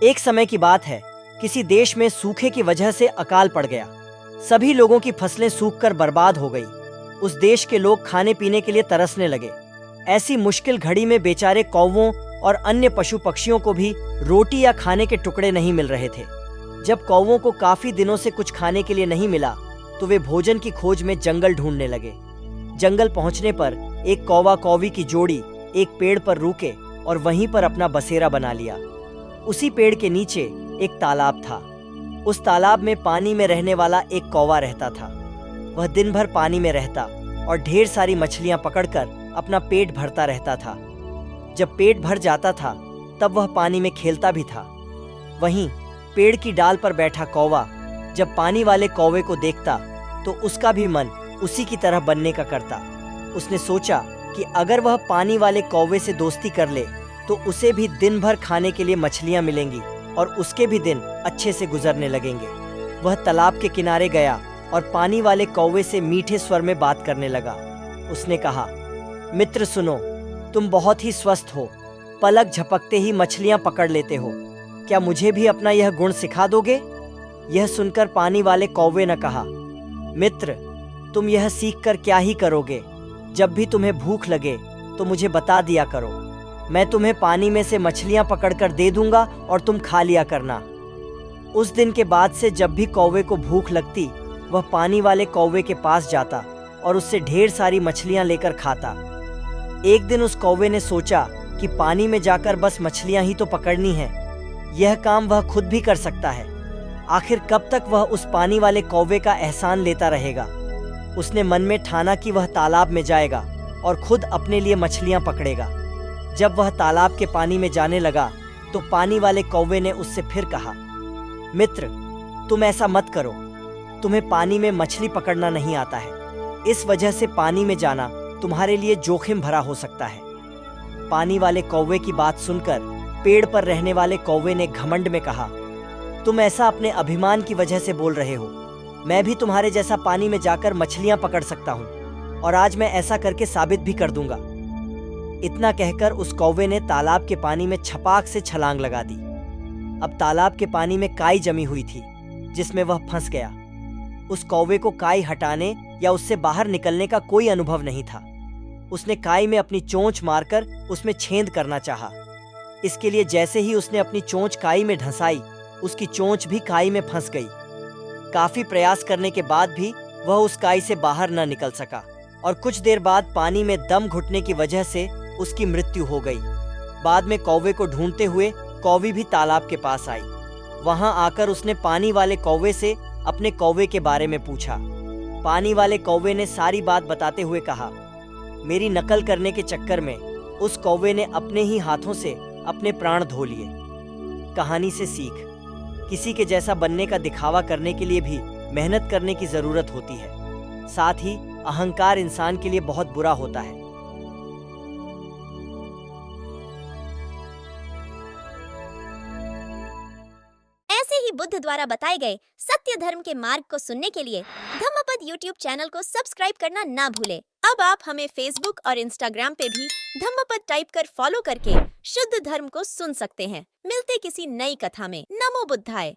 एक समय की बात है, किसी देश में सूखे की वजह से अकाल पड़ गया। सभी लोगों की फसलें सूखकर बर्बाद हो गई। उस देश के लोग खाने पीने के लिए तरसने लगे। ऐसी मुश्किल घड़ी में बेचारे कौवों और अन्य पशु पक्षियों को भी रोटी या खाने के टुकड़े नहीं मिल रहे थे। जब कौवों को काफी दिनों से कुछ खाने के लिए नहीं मिला, तो वे भोजन की खोज में जंगल ढूंढने लगे। जंगल पहुंचने पर एक कौवा कौवी की जोड़ी एक पेड़ पर रुके और वहीं पर अपना बसेरा बना लिया। उसी पेड़ के नीचे एक तालाब था। उस तालाब में पानी में रहने वाला एक कौवा रहता था। वह दिन भर पानी में रहता और ढेर सारी मछलियां पकड़कर अपना पेट भरता रहता था। जब पेट भर जाता था तब वह पानी में खेलता भी था। वहीं पेड़ की डाल पर बैठा कौवा जब पानी वाले कौवे को देखता तो उसका भी मन उसी की तरह बनने का करता। उसने सोचा कि अगर वह पानी वाले कौवे से दोस्ती कर ले तो उसे भी दिन भर खाने के लिए मछलियां मिलेंगी और उसके भी दिन अच्छे से गुजरने लगेंगे। वह तालाब के किनारे गया और पानी वाले कौवे से मीठे स्वर में बात करने लगा। उसने कहा, मित्र सुनो, तुम बहुत ही स्वस्थ हो, पलक झपकते ही मछलियां पकड़ लेते हो। क्या मुझे भी अपना यह गुण सिखा दोगे? यह सुनकर पानी वाले कौवे ने कहा, मित्र, तुम यह सीखकर क्या ही करोगे? जब भी तुम्हें भूख लगे तो मुझे बता दिया करो। मैं तुम्हें पानी में से मछलियां पकड़कर दे दूंगा और तुम खा लिया करना। उस दिन के बाद से जब भी कौवे को भूख लगती, वह पानी वाले कौवे के पास जाता और उससे ढेर सारी मछलियां लेकर खाता। एक दिन उस कौवे ने सोचा कि पानी में जाकर बस मछलियां ही तो पकड़नी है, यह काम वह खुद भी कर सकता है। आखिर कब तक वह उस पानी वाले कौवे का एहसान लेता रहेगा? उसने मन में ठाना कि वह तालाब में जाएगा और खुद अपने लिए मछलियां पकड़ेगा। जब वह तालाब के पानी में जाने लगा तो पानी वाले कौवे ने उससे फिर कहा, मित्र, तुम ऐसा मत करो, तुम्हें पानी में मछली पकड़ना नहीं आता है। इस वजह से पानी में जाना तुम्हारे लिए जोखिम भरा हो सकता है। पानी वाले कौवे की बात सुनकर पेड़ पर रहने वाले कौवे ने घमंड में कहा, तुम ऐसा अपने अभिमान की वजह से बोल रहे हो। मैं भी तुम्हारे जैसा पानी में जाकर मछलियां पकड़ सकता हूं और आज मैं ऐसा करके साबित भी कर दूंगा। इतना कहकर उस कौवे ने तालाब के पानी में छपाक से छलांग लगा दी। अब तालाब के पानी में काई जमी हुई थी जिसमें वह फंस गया। उस कौवे को काई हटाने या उससे बाहर निकलने का कोई अनुभव नहीं था। उसने काई में अपनी चोंच मारकर उसमें छेद करना चाहा। इसके लिए जैसे ही उसने अपनी चोंच काई में ढंसाई, उसकी चोंच भी काई में फंस गई। काफी प्रयास करने के बाद भी वह उस काई से बाहर न निकल सका और कुछ देर बाद पानी में दम घुटने की वजह से उसकी मृत्यु हो गई। बाद में कौवे को ढूंढते हुए कौवी भी तालाब के पास आई। वहां आकर उसने पानी वाले कौवे से अपने कौवे के बारे में पूछा। पानी वाले कौवे ने सारी बात बताते हुए कहा, मेरी नकल करने के चक्कर में उस कौवे ने अपने ही हाथों से अपने प्राण धो लिए। कहानी से सीख, किसी के जैसा बनने का दिखावा करने के लिए भी मेहनत करने की जरूरत होती है। साथ ही अहंकार इंसान के लिए बहुत बुरा होता है। ऐसे ही बुद्ध द्वारा बताए गए सत्य धर्म के मार्ग को सुनने के लिए धम्मपद YouTube चैनल को सब्सक्राइब करना ना भूले। अब आप हमें Facebook और Instagram पे भी धम्मपद टाइप कर फॉलो करके शुद्ध धर्म को सुन सकते हैं। मिलते किसी नई कथा में। नमो बुद्धाय।